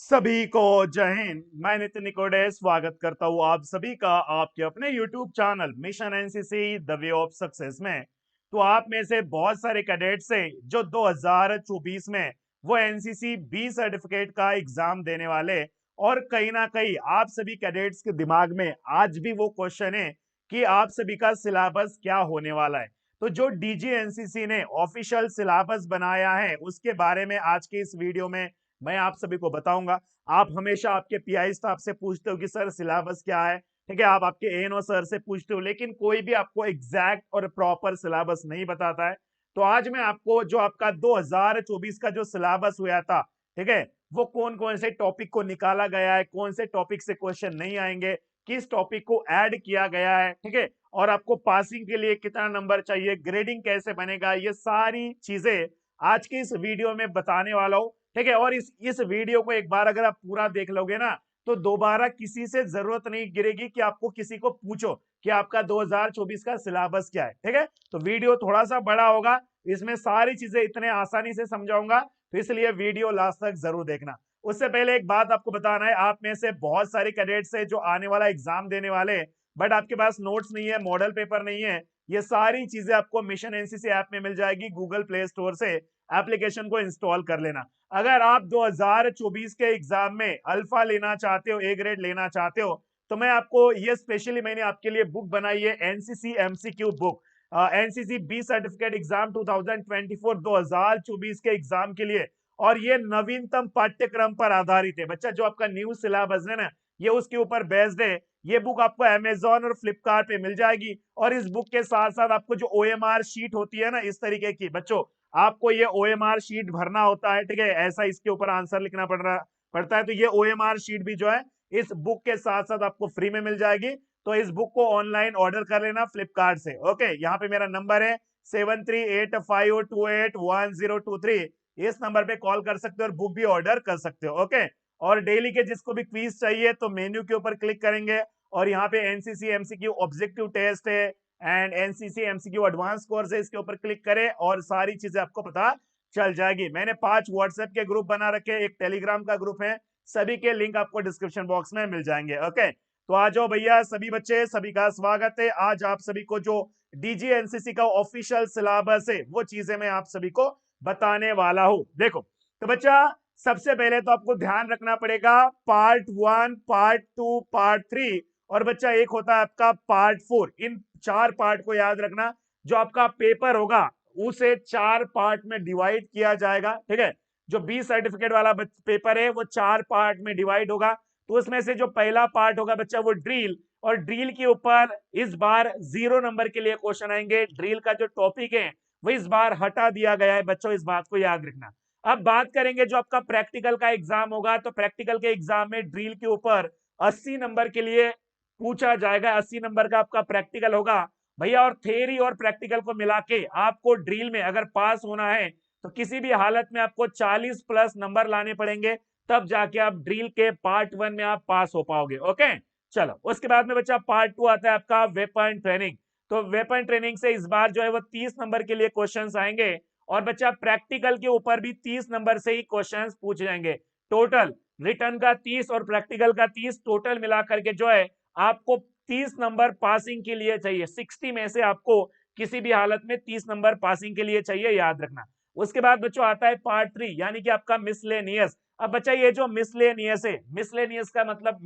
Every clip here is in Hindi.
सभी को जय हिंद। मैं नितिन निकोडे स्वागत करता हूं आप सभी का आपके अपने YouTube channel mission NCC the way of success में। तो आप में से बहुत सारे कैडेट्स हैं जो 2024 में वो एनसीसी बी सर्टिफिकेट का एग्जाम देने वाले, और कहीं ना कहीं आप सभी कैडेट्स के दिमाग में आज भी वो क्वेश्चन है कि आप सभी का सिलेबस क्या होने वाला है। तो जो डीजी एनसीसी ने ऑफिशियल सिलेबस बनाया है उसके बारे में आज के इस वीडियो में मैं आप सभी को बताऊंगा। आप हमेशा आपके पीआई स्टाफ से पूछते हो कि सर सिलेबस क्या है, ठीक है, आप आपके एएनओ सर से पूछते हो, लेकिन कोई भी आपको एग्जैक्ट और प्रॉपर सिलेबस नहीं बताता है। तो आज मैं आपको जो आपका 2024 का जो सिलेबस हुआ था, ठीक है, वो कौन कौन से टॉपिक को निकाला गया है, कौन से टॉपिक से क्वेश्चन नहीं आएंगे, किस टॉपिक को ऐड किया गया है, ठीक है, और आपको पासिंग के लिए कितना नंबर चाहिए, ग्रेडिंग कैसे बनेगा, ये सारी चीजें आज के इस वीडियो में बताने वाला हूं। ठीक है, और इस वीडियो को एक बार अगर आप पूरा देख लोगे ना तो दोबारा किसी से जरूरत नहीं गिरेगी कि आपको किसी को पूछो कि आपका 2024 का सिलेबस क्या है। ठीक है, तो वीडियो थोड़ा सा बड़ा होगा, इसमें सारी चीजें इतने आसानी से समझाऊंगा, तो इसलिए वीडियो लास्ट तक जरूर देखना। उससे पहले एक बात आपको बताना है, आप में से बहुत सारे कैडेट्स है जो आने वाला एग्जाम देने वाले, बट आपके पास नोट्स नहीं है, मॉडल पेपर नहीं है। ये सारी चीजें आपको मिशन एनसीसी ऐप में मिल जाएगी, गूगल प्ले स्टोर से एप्लीकेशन को इंस्टॉल कर लेना। अगर आप 2024 के एग्जाम में अल्फा लेना चाहते हो, ए ग्रेड लेना चाहते हो, तो मैं आपको ये स्पेशली मैंने आपके लिए बुक बनाई है, NCC MCQ book, NCC B certificate exam 2024 2024 के एग्जाम के लिए। और ये नवीनतम पाठ्यक्रम पर आधारित है बच्चा, जो आपका न्यू सिलेबस है ना, ये उसके ऊपर बेस्ड है। ये बुक आपको अमेजोन और फ्लिपकार्ट पे मिल जाएगी, और इस बुक के साथ साथ आपको जो ओएमआर शीट होती है ना इस तरीके की बच्चों, आपको ये ओएमआर शीट भरना होता है, ठीक है, ऐसा इसके ऊपर आंसर लिखना पड़ता है। तो ये ओएमआर शीट भी जो है इस बुक के साथ साथ आपको फ्री में मिल जाएगी। तो इस बुक को ऑनलाइन ऑर्डर कर लेना फ्लिपकार्ट से। ओके, यहाँ पे मेरा नंबर है 7385281023। इस नंबर पे कॉल कर सकते हो और बुक भी ऑर्डर कर सकते हो। ओके, और डेली के जिसको भी क्विज चाहिए तो मेन्यू के ऊपर क्लिक करेंगे, और यहाँ पे एनसीसी एमसीक्यू ऑब्जेक्टिव टेस्ट है and NCC MCQ advance course है, इसके ऊपर क्लिक करें और सारी चीजें आपको पता चल जाएगी। मैंने 5 व्हाट्सएप के ग्रुप बना रखे, एक टेलीग्राम का ग्रुप है, सभी के लिंक आपको डिस्क्रिप्शन बॉक्स में मिल जाएंगे। ओके, तो आ जाओ भैया सभी बच्चे, सभी का स्वागत है। आज आप सभी को जो डीजी एनसीसी का ऑफिशियल सिलेबस है वो चीजें मैं आप सभी को बताने वाला हूं। देखो, तो बच्चा सबसे पहले तो आपको ध्यान रखना पड़ेगा पार्ट 1, पार्ट 2, पार्ट 3, और बच्चा एक होता है आपका पार्ट 4। इन 4 पार्ट को याद रखना। जो आपका पेपर होगा उसे 4 पार्ट में डिवाइड किया जाएगा। ठीक है, जो बी सर्टिफिकेट वाला पेपर है वो 4 पार्ट में डिवाइड होगा। तो उसमें से जो पहला पार्ट होगा बच्चा वो ड्रिल, और ड्रिल के ऊपर इस बार 0 नंबर के लिए क्वेश्चन आएंगे। ड्रिल का जो टॉपिक है वो इस बार हटा दिया गया है बच्चों, इस बात को याद रखना। अब बात करेंगे जो आपका प्रैक्टिकल का एग्जाम होगा, तो प्रैक्टिकल के एग्जाम में ड्रिल के ऊपर 80 नंबर के लिए पूछा जाएगा। 80 नंबर का आपका प्रैक्टिकल होगा भैया, और थ्योरी और प्रैक्टिकल को मिला के आपको ड्रिल में अगर पास होना है तो किसी भी हालत में आपको 40 प्लस नंबर लाने पड़ेंगे, तब जाके आप ड्रिल के पार्ट 1 में आप पास हो पाओगे। ओके, चलो उसके बाद में बच्चा पार्ट 2 आता है आपका वेपन ट्रेनिंग। तो वेपन ट्रेनिंग से इस बार जो है वो 30 नंबर के लिए क्वेश्चंस आएंगे, और बच्चा प्रैक्टिकल के ऊपर भी 30 नंबर से ही क्वेश्चंस पूछे जाएंगे। टोटल रिटर्न का 30 और प्रैक्टिकल का 30 टोटल मिलाकर के जो है आपको 30 नंबर पासिंग के लिए चाहिए। 60 में से आपको किसी भी हालत में 30 नंबर पासिंग के लिए चाहिए, याद रखना। उसके बाद बच्चों आता है पार्ट 3, यानी कि आपका मिसलेनियस। अब बच्चा ये जो मिसलेनियस है, मिसलेनियस का मतलब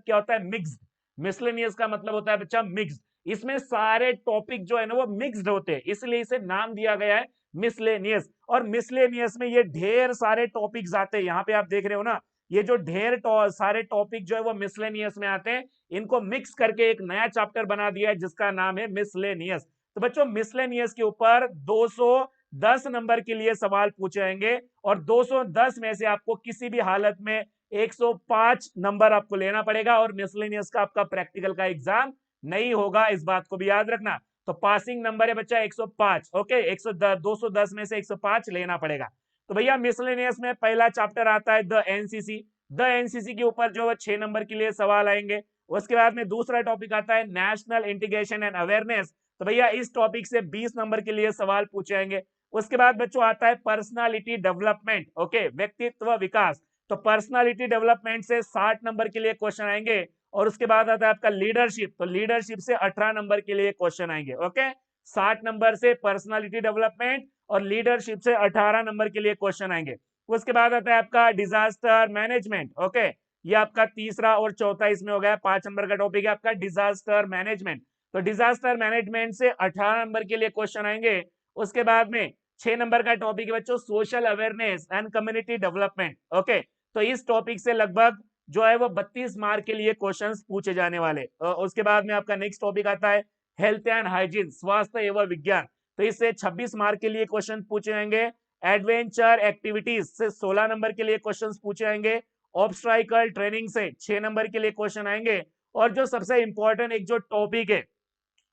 क्या होता है? मिक्स्ड। मिसलेनियस का मतलब होता है बच्चा मिक्स्ड। इसमें सारे टॉपिक जो है ना वो मिक्स्ड होते हैं, इसलिए इसे नाम दिया गया है मिसलेनियस। और मिसलेनियस में ये ढेर सारे टॉपिक्स आते हैं, यहाँ पे आप देख रहे हो ना, ये जो ढेर सारे टॉपिक जो है वो मिसलेनियस में आते हैं, इनको मिक्स करके एक नया चैप्टर बना दिया है जिसका नाम है मिसलेनियस। तो बच्चों मिसलेनियस के ऊपर 210 नंबर के लिए सवाल पूछे जाएंगे, और 210 में से आपको किसी भी हालत में 105 नंबर आपको लेना पड़ेगा, और मिसलेनियस का आपका प्रैक्टिकल का एग्जाम नहीं होगा, इस बात को भी याद रखना। तो पासिंग नंबर है बच्चा 105। ओके, 210 में से 105 लेना पड़ेगा। तो भैया मिसलेनियस में पहला चैप्टर आता है द एनसीसी। द एनसीसी के ऊपर जो है 6 नंबर के लिए सवाल आएंगे। उसके बाद में दूसरा टॉपिक आता है नेशनल इंटीग्रेशन एंड अवेयरनेस। तो भैया इस टॉपिक से 20 नंबर के लिए सवाल पूछे जाएंगे। उसके बाद बच्चों आता है पर्सनालिटी डेवलपमेंट, ओके, व्यक्तित्व विकास। तो पर्सनालिटी डेवलपमेंट से 60 नंबर के लिए क्वेश्चन आएंगे। और उसके बाद आता है आपका लीडरशिप, तो लीडरशिप से 18 नंबर के लिए क्वेश्चन आएंगे। ओके, 60 नंबर से पर्सनालिटी डेवलपमेंट और लीडरशिप से 18 नंबर के लिए क्वेश्चन आएंगे। उसके बाद आता है आपका डिजास्टर मैनेजमेंट। ओके, ये आपका तीसरा और चौथा इसमें हो गया। 5 नंबर का टॉपिक है आपका डिजास्टर मैनेजमेंट। तो डिजास्टर मैनेजमेंट से 18 नंबर के लिए क्वेश्चन आएंगे। उसके बाद में 6 नंबर का टॉपिक है बच्चों social awareness and community development. Okay, तो इस टॉपिक से लगभग जो है वो 32 मार्क के लिए क्वेश्चंस पूछे जाने वाले। उसके बाद में आपका नेक्स्ट टॉपिक आता है हेल्थ एंड हाइजीन, स्वास्थ्य एवं विज्ञान। तो इससे 26 मार्क के लिए क्वेश्चन पूछे जाएंगे। एडवेंचर एक्टिविटीज से 16 नंबर के लिए क्वेश्चंस पूछे जाएंगे। ऑब्स्ट्राइकल ट्रेनिंग से 6 नंबर के लिए क्वेश्चन आएंगे। और जो सबसे इंपॉर्टेंट एक जो टॉपिक है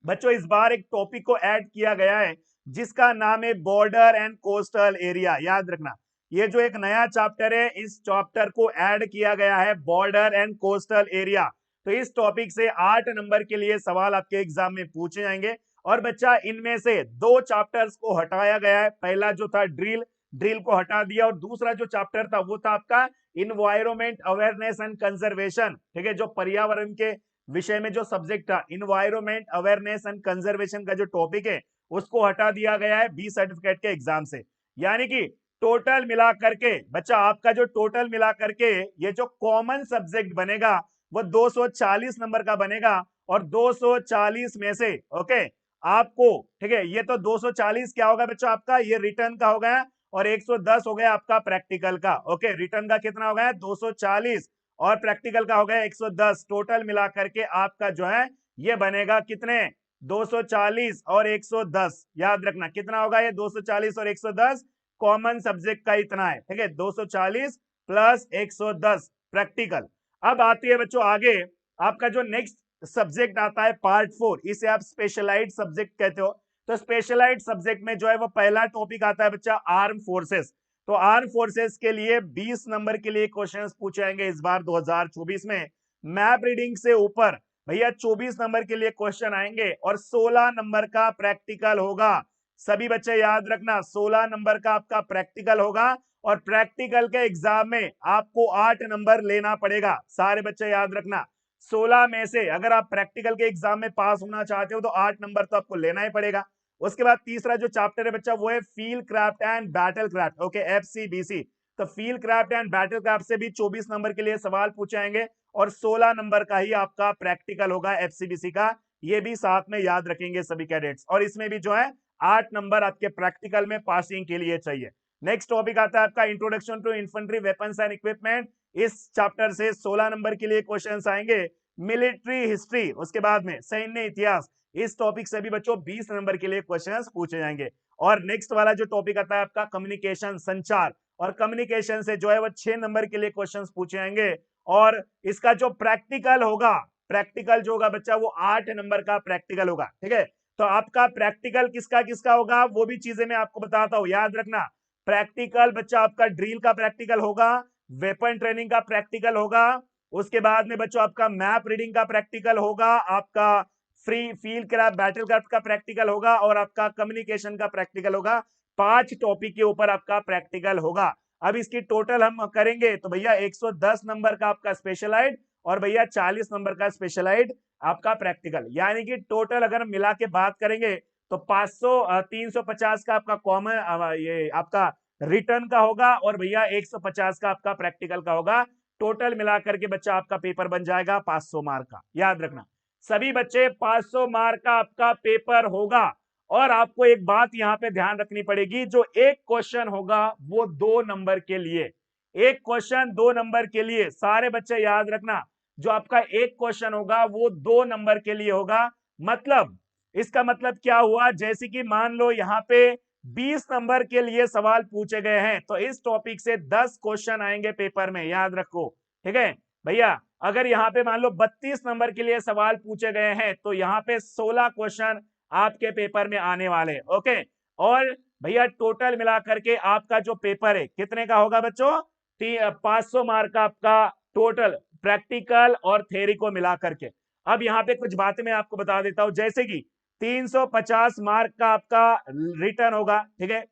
बच्चों, इस बार एक टॉपिक को ऐड किया गया है जिसका नाम है बॉर्डर एंड कोस्टल एरिया। याद रखना, ये जो एक नया चैप्टर है, इस चैप्टर को ऐड किया गया है बॉर्डर एंड कोस्टल एरिया। तो इस टॉपिक से 8 नंबर के लिए सवाल आपके एग्जाम में पूछे जाएंगे। और बच्चा इनमें से 2 चैप्टर्स को हटाया गया है। पहला जो था ड्रिल, ड्रिल को हटा दिया। और दूसरा जो चैप्टर था वो था आपका इन्वायरमेंट अवेयरनेस एंड कंजर्वेशन। ठीक है, जो पर्यावरण के विषय में जो सब्जेक्ट था इन्वायरमेंट अवेयरनेस एंड कंजर्वेशन का जो टॉपिक है उसको हटा दिया गया है बी सर्टिफिकेट के एग्जाम से। यानी कि टोटल मिला करके बच्चा आपका जो टोटल मिला करके ये जो कॉमन सब्जेक्ट बनेगा वो 240 नंबर का बनेगा। और 240 में से ओके आपको, ठीक है, ये तो 240 क्या होगा बच्चों आपका, ये रिटर्न का हो गया। और 110 हो गया आपका प्रैक्टिकल का। ओके, रिटर्न का कितना हो गया 240 और प्रैक्टिकल का हो गया 110। टोटल मिला करके आपका जो है ये बनेगा कितने 240 और 110। याद रखना कितना होगा ये 240 और 110 कॉमन सब्जेक्ट का इतना है। ठीक है, 240 प्लस 110 प्रैक्टिकल। अब आती है बच्चों आगे आपका जो नेक्स्ट सब्जेक्ट आता है पार्ट 4, इसे आप स्पेशलाइज्ड सब्जेक्ट कहते हो। तो स्पेशलाइज्ड सब्जेक्ट में जो है वो पहला टॉपिक आता है बच्चा आर्म फोर्सेस। तो आर्म फोर्सेस के लिए 20 नंबर के लिए क्वेश्चंस पूछे जाएंगे इस बार 2024 में। मैप रीडिंग से ऊपर भैया 24 नंबर के लिए क्वेश्चन आएंगे और 16 नंबर का प्रैक्टिकल होगा। सभी बच्चे याद रखना 16 नंबर का आपका प्रैक्टिकल होगा। और प्रैक्टिकल के एग्जाम में आपको 8 नंबर लेना पड़ेगा। सारे बच्चे याद रखना 16 में से अगर आप प्रैक्टिकल के एग्जाम में पास होना चाहते हो तो 8 नंबर तो आपको लेना ही पड़ेगा। उसके बाद तीसरा जो चैप्टर है बच्चा वो है field craft and battle craft. Okay, FCBC. तो field craft and battle craft से भी 24 नंबर के लिए सवाल पूछे जाएंगे। और 16 नंबर का ही आपका प्रैक्टिकल होगा एफसीबीसी का। ये भी साथ में याद रखेंगे सभी कैडेट्स। और इसमें भी जो है 8 नंबर आपके प्रैक्टिकल में पासिंग के लिए चाहिए। नेक्स्ट टॉपिक आता है आपका introduction to infantry weapons and equipment. इस चैप्टर से 16 नंबर के लिए क्वेश्चंस आएंगे। मिलिट्री हिस्ट्री, उसके बाद में सैन्य इतिहास, इस टॉपिक से भी बच्चों 20 नंबर के लिए क्वेश्चंस पूछे जाएंगे। और नेक्स्ट वाला जो टॉपिक आता है आपका कम्युनिकेशन, संचार। और कम्युनिकेशन से जो है वो 6 नंबर के लिए क्वेश्चंस पूछे जाएंगे। और इसका जो प्रैक्टिकल होगा, प्रैक्टिकल जो होगा बच्चा वो 8 नंबर का प्रैक्टिकल होगा। ठीक है, तो आपका प्रैक्टिकल किसका किसका होगा वो भी चीजें मैं आपको बताता हूं। याद रखना प्रैक्टिकल बच्चा आपका ड्रिल का प्रैक्टिकल होगा, वेपन ट्रेनिंग का प्रैक्टिकल होगा। उसके बाद में बच्चों आपका मैप रीडिंग का प्रैक्टिकल होगा, आपका free field craft battle craft का प्रैक्टिकल होगा और आपका कम्युनिकेशन का प्रैक्टिकल होगा। 5 टॉपिक के ऊपर आपका प्रैक्टिकल होगा। अब इसकी टोटल हम करेंगे तो भैया 110 नंबर का आपका स्पेशलाइज्ड और भैया 40 नंबर का स्पेशलाइज्ड आपका प्रैक्टिकल। यानी कि टोटल अगर मिला के बात करेंगे तो 350 का आपका कॉमन ये आपका रिटर्न का होगा और भैया 150 का आपका प्रैक्टिकल का होगा। टोटल मिलाकर के बच्चा आपका पेपर बन जाएगा 500 मार्क का। याद रखना सभी बच्चे 500 मार्क का आपका पेपर होगा। और आपको एक बात यहां पे ध्यान रखनी पड़ेगी, जो एक क्वेश्चन होगा वो 2 नंबर के लिए, एक क्वेश्चन 2 नंबर के लिए। सारे बच्चे याद रखना जो आपका एक क्वेश्चन होगा वो 2 नंबर के लिए होगा। मतलब इसका मतलब क्या हुआ, जैसे कि मान लो यहाँ पे 20 नंबर के लिए सवाल पूछे गए हैं तो इस टॉपिक से 10 क्वेश्चन आएंगे पेपर में। याद रखो, ठीक है भैया। अगर यहाँ पे मान लो 32 नंबर के लिए सवाल पूछे गए हैं तो यहाँ पे 16 क्वेश्चन आपके पेपर में आने वाले। ओके, और भैया टोटल मिला करके आपका जो पेपर है कितने का होगा बच्चों, 500 मार्क का आपका टोटल प्रैक्टिकल और थ्योरी को मिला करके। अब यहाँ पे कुछ बातें मैं आपको बता देता हूं, जैसे कि 350 मार्क का आपका रिटर्न होगा। ठीक है,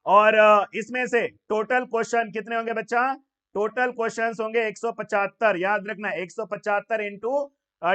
और इसमें से टोटल क्वेश्चन कितने होंगे बच्चा, टोटल क्वेश्चंस होंगे 175, याद रखना 175 इंटू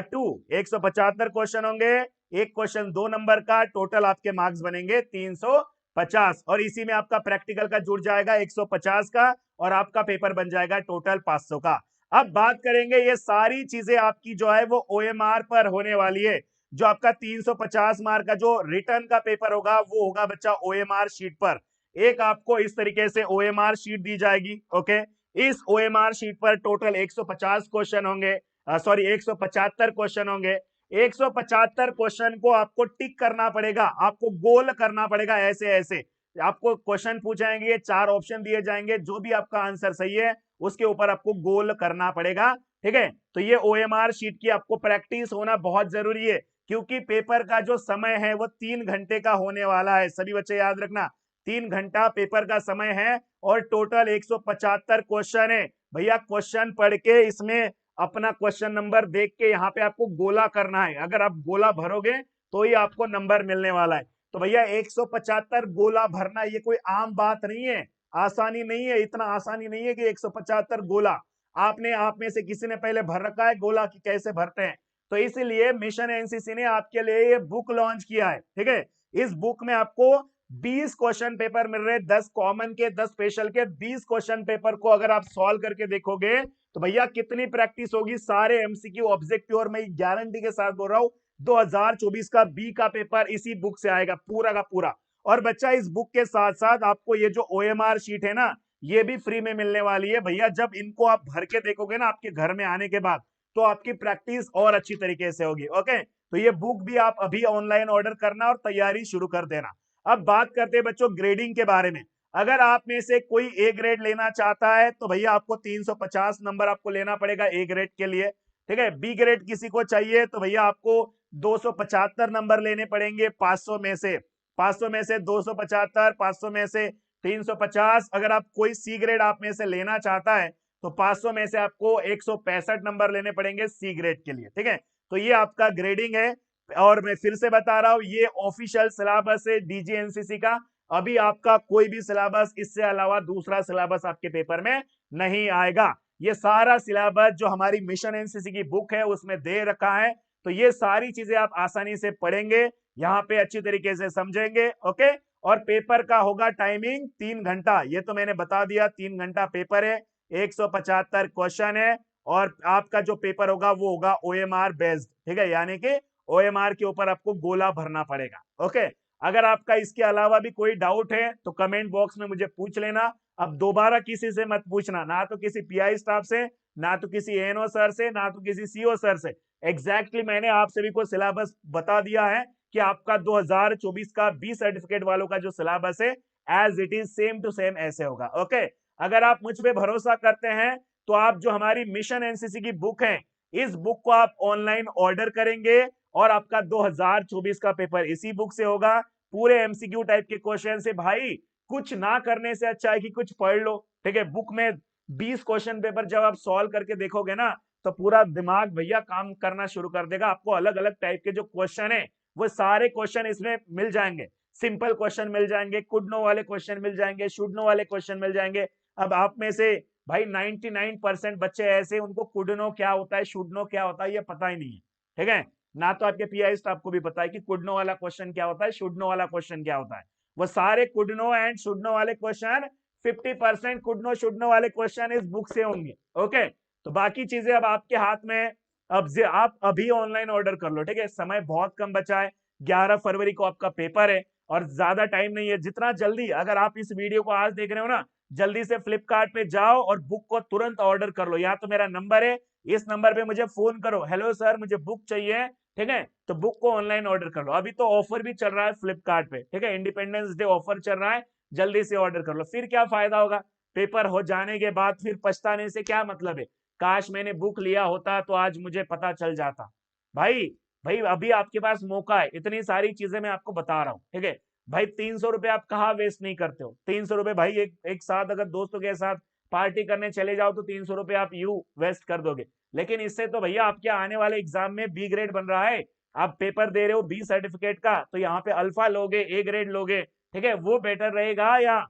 2, 175 क्वेश्चन होंगे, एक क्वेश्चन 2 नंबर का, टोटल आपके मार्क्स बनेंगे 350, और इसी में आपका प्रैक्टिकल का जुड़ जाएगा 150 का, और आपका पेपर बन जाएगा टोटल 500 का। अब बात करेंगे, ये सारी चीजें आपकी जो है वो OMR पर होने वाली है। जो आपका 350 मार्क का जो रिटर्न का पेपर होगा वो होगा बच्चा OMR शीट पर। एक आपको इस तरीके से OMR शीट दी जाएगी, ओके। इस OMR शीट पर टोटल 150 क्वेश्चन होंगे, सॉरी 175 क्वेश्चन होंगे। 175 क्वेश्चन को आपको टिक करना पड़ेगा, आपको गोल करना पड़ेगा, ऐसे ऐसे आपको क्वेश्चन पूछाएंगे, 4 ऑप्शन दिए जाएंगे, जो भी आपका आंसर सही है उसके ऊपर आपको गोल करना पड़ेगा, ठीक है। तो ये OMR शीट की आपको प्रैक्टिस होना बहुत जरूरी है, क्योंकि पेपर का जो समय है वो 3 घंटे का होने वाला है। सभी बच्चे याद रखना, 3 घंटा पेपर का समय है, और टोटल 175 क्वेश्चन है। भैया क्वेश्चन पढ़ के इसमें अपना क्वेश्चन नंबर देख के यहाँ पे आपको गोला करना है, अगर आप गोला भरोगे तो ही आपको नंबर मिलने वाला है। तो भैया 175 गोला भरना ये कोई आम बात नहीं है, आसानी नहीं है, इतना आसानी नहीं है कि 175 गोला आपने आप में से किसी ने पहले भर रखा है गोला की कैसे भरते हैं। तो इसलिए मिशन एनसीसी ने आपके लिए ये बुक लॉन्च किया है, ठीक है। इस बुक में आपको 20 क्वेश्चन पेपर मिल रहे, 10 कॉमन के 10 स्पेशल के। 20 क्वेश्चन पेपर को अगर आप सॉल्व करके देखोगे तो भैया कितनी प्रैक्टिस होगी, सारे एमसीक्यू ऑब्जेक्टिव, और मैं गारंटी के साथ बोल रहा हूं 2024 का बी का पेपर इसी बुक से आएगा पूरा का पूरा। और बच्चा इस बुक के साथ साथ आपको ये जो OMR शीट है ना, ये भी फ्री में मिलने वाली है भैया। जब इनको आप भर के देखोगे ना आपके घर में आने के बाद, तो आपकी प्रैक्टिस और अच्छी तरीके से होगी, ओके। तो ये बुक भी आप अभी ऑनलाइन ऑर्डर करना और तैयारी शुरू कर देना। अब बात करते हैं बच्चों ग्रेडिंग के बारे में। अगर आप में से कोई ए ग्रेड लेना चाहता है तो भैया आपको 350 नंबर आपको लेना पड़ेगा ए ग्रेड के लिए, ठीक है। बी ग्रेड किसी को चाहिए तो भैया आपको 275 नंबर लेने पड़ेंगे 500 में से, 500 में से 275, 500 में से 350। अगर आप कोई सी ग्रेड आप में से लेना चाहता है तो 500 में से आपको 165 नंबर लेने पड़ेंगे सी ग्रेड के लिए, ठीक है। तो ये आपका ग्रेडिंग है, और मैं फिर से बता रहा हूं ये ऑफिशियल सिलेबस है DGNCC का। अभी आपका कोई भी सिलेबस इससे अलावा दूसरा सिलेबस आपके पेपर में नहीं आएगा। ये सारा सिलेबस जो हमारी मिशन एनसीसी की बुक है उसमें दे रखा है। तो ये सारी चीजें आप आसानी से पढ़ेंगे, यहाँ पे अच्छी तरीके से समझेंगे, ओके। और पेपर का होगा टाइमिंग 3 घंटा, ये तो मैंने बता दिया, 3 घंटा पेपर है, 175 क्वेश्चन है, और आपका जो पेपर होगा वो होगा OMR बेस्ड, ठीक है। यानी कि OMR के ऊपर आपको गोला भरना पड़ेगा, ओके। अगर आपका इसके अलावा भी कोई डाउट है तो कमेंट बॉक्स में मुझे पूछ लेना। अब दोबारा किसी से मत पूछना, ना तो किसी पीआई स्टाफ से, ना तो किसी एएनओ सर से, ना तो किसी सीओ सर से। एग्जैक्टली मैंने आप सभी को सिलेबस बता दिया है कि आपका 2024 का बी सर्टिफिकेट वालों का जो सिलेबस है as it is same to same ऐसे होगा, ओके। अगर आप मुझ पे भरोसा करते हैं तो आप जो हमारी मिशन एनसीसी की बुक है, इस बुक को आप ऑनलाइन ऑर्डर करेंगे, और आपका 2024 का पेपर इसी बुक से होगा। पूरे एमसीक्यू टाइप के क्वेश्चन से भाई, कुछ ना करने से अच्छा है कि कुछ पढ़ लो, ठीक है। बुक में 20 क्वेश्चन पेपर जब आप सॉल्व करके देखोगे ना तो पूरा दिमाग भैया काम करना शुरू कर देगा। आपको अलग अलग टाइप के जो क्वेश्चन है वो सारे क्वेश्चन इसमें मिल जाएंगे। सिंपल क्वेश्चन मिल जाएंगे, कुड नो वाले क्वेश्चन मिल जाएंगे, शुड नो वाले क्वेश्चन मिल जाएंगे। अब आप में से भाई 99% बच्चे ऐसे, उनको कुड नो क्या होता है, शुड नो क्या होता है ये पता ही नहीं है, ठीक है। ना तो आपके पीआई स्टाफ को भी पता है कि कुड नो वाला क्वेश्चन क्या होता है, शुड नो वाला क्वेश्चन क्या होता है। वो सारे could know and should know वाले question 50% could know should know वाले क्वेश्चन इस बुक से होंगे, ओके। तो बाकी चीजें अब आपके हाथ में। अब आप अभी ऑनलाइन ऑर्डर कर लो, ठीक है। समय बहुत कम बचा है, 11 फरवरी को आपका पेपर है और ज्यादा टाइम नहीं है। जितना जल्दी, अगर आप इस वीडियो को आज देख रहे हो ना, जल्दी से फ्लिपकार्ट पे जाओ और बुक को तुरंत ऑर्डर कर लो। या तो मेरा नंबर है, इस नंबर पे मुझे फोन करो, हेलो सर मुझे बुक चाहिए, ठीक है। तो बुक को ऑनलाइन ऑर्डर कर लो। अभी तो ऑफर भी चल रहा है फ्लिपकार्ट पे, ठीक है। इंडिपेंडेंस डे ऑफर चल रहा है, जल्दी से ऑर्डर कर लो। फिर क्या फायदा होगा, पेपर हो जाने के बाद फिर पछताने से क्या मतलब है। काश मैंने बुक लिया होता तो आज मुझे पता चल जाता। भाई भाई अभी आपके पास मौका है, इतनी सारी चीजें मैं आपको बता रहा हूँ, ठीक है। भाई 300 रुपए आप कहाँ वेस्ट नहीं करते हो। 300 रुपए भाई एक साथ अगर दोस्तों के साथ पार्टी करने चले जाओ तो 300 रुपए आप यू वेस्ट कर दोगे। लेकिन इससे तो भैया आपके आने वाले एग्जाम में बी ग्रेड बन रहा है, आप पेपर दे रहे हो बी सर्टिफिकेट का, तो यहाँ पे अल्फा लोगे, ए ग्रेड लोगे, ठीक है। वो बेटर रहेगा, या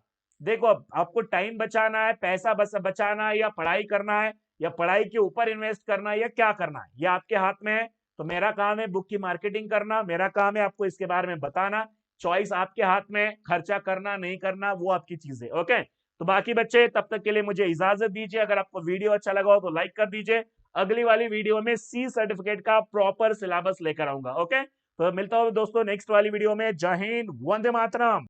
देखो अब आपको टाइम बचाना है, पैसा बचाना है, या पढ़ाई करना है, या पढ़ाई के ऊपर इन्वेस्ट करना है, या क्या करना है, ये आपके हाथ में है। तो मेरा काम है बुक की मार्केटिंग करना, मेरा काम है आपको इसके बारे में बताना। चॉइस आपके हाथ में, खर्चा करना नहीं करना वो आपकी चीज है। ओके, तो बाकी बच्चे तब तक के लिए मुझे इजाजत दीजिए। अगर आपको वीडियो अच्छा लगा हो तो लाइक कर दीजिए। अगली वाली वीडियो में सी सर्टिफिकेट का प्रॉपर सिलेबस लेकर आऊंगा। ओके, तो मिलता हूं दोस्तों नेक्स्ट वाली वीडियो में। जय हिंद, वंदे मातरम।